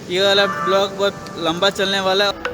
ये वाला ब्लॉग बहुत लंबा चलने वाला है।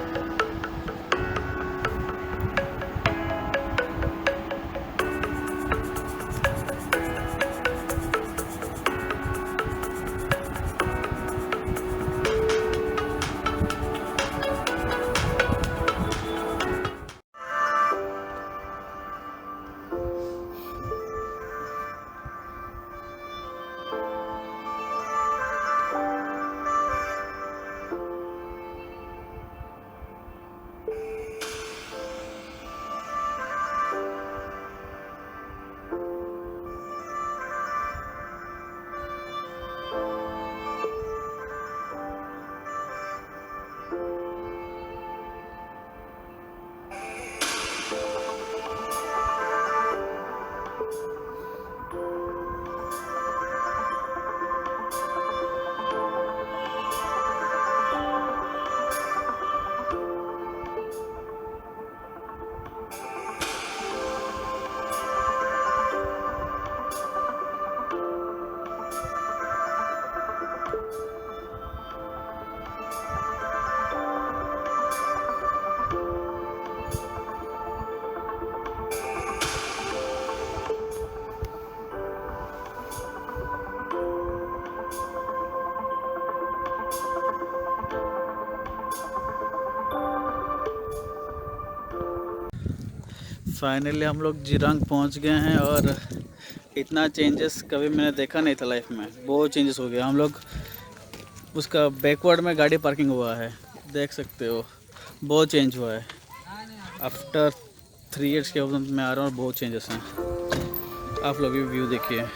फाइनली हम लोग जिरंग पहुंच गए हैं और इतना चेंजेस कभी मैंने देखा नहीं था लाइफ में। बहुत चेंजेस हो गया। हम लोग उसका बैकवर्ड में गाड़ी पार्किंग हुआ है, देख सकते हो। बहुत चेंज हुआ है। आफ्टर 3 इयर्स के बाद मैं आ रहा हूँ और बहुत चेंजेस हैं। आप लोग भी व्यू देखिए।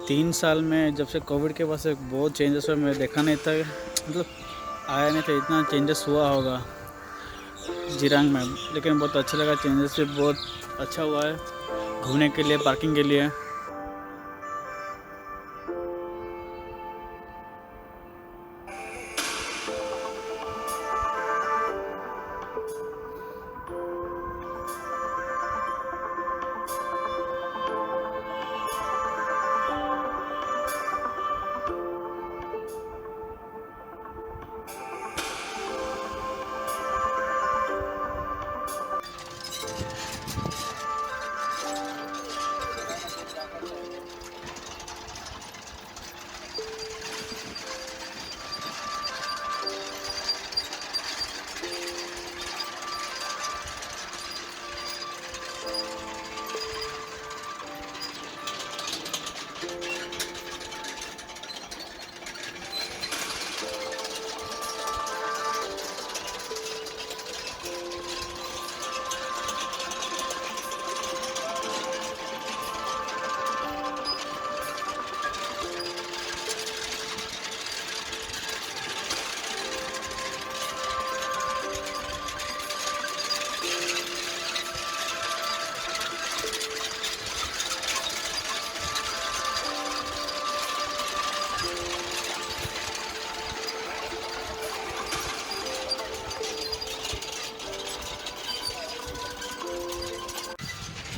तीन साल में जब से कोविड के बाद से बहुत चेंजेस हुए। मैं देखा नहीं था, मतलब आया नहीं था इतना चेंजेस हुआ होगा जिरंग में। लेकिन बहुत अच्छा लगा, चेंजेस भी बहुत अच्छा हुआ है घूमने के लिए, पार्किंग के लिए।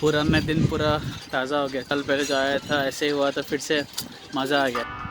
पुराने दिन पूरा ताज़ा हो गया। कल पहले जो आया था ऐसे ही हुआ, तो फिर से मज़ा आ गया।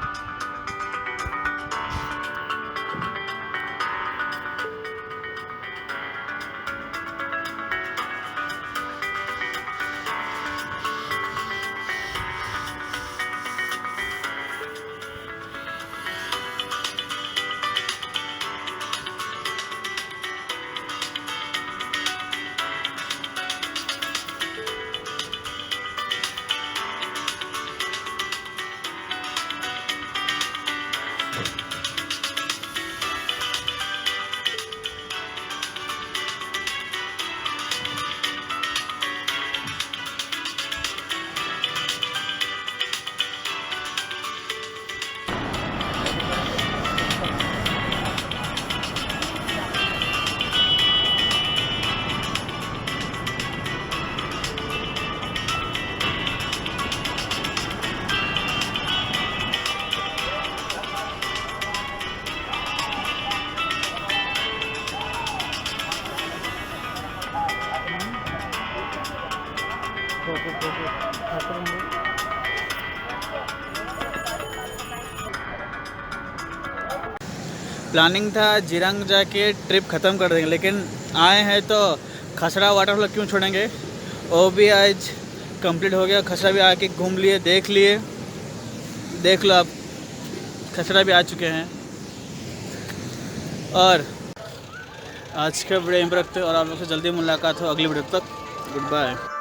प्लानिंग था जिरंग जाके ट्रिप ख़त्म कर देंगे, लेकिन आए हैं तो खसरा वाटरफॉल क्यों छोड़ेंगे। वो भी आज कंप्लीट हो गया, खसरा भी आके घूम लिए, देख लिए। देख लो आप, खसरा भी आ चुके हैं। और आज का वीडियो यहीं पर रखते हैं और आप लोग से जल्दी मुलाकात हो अगली वीडियो तक। Good bye.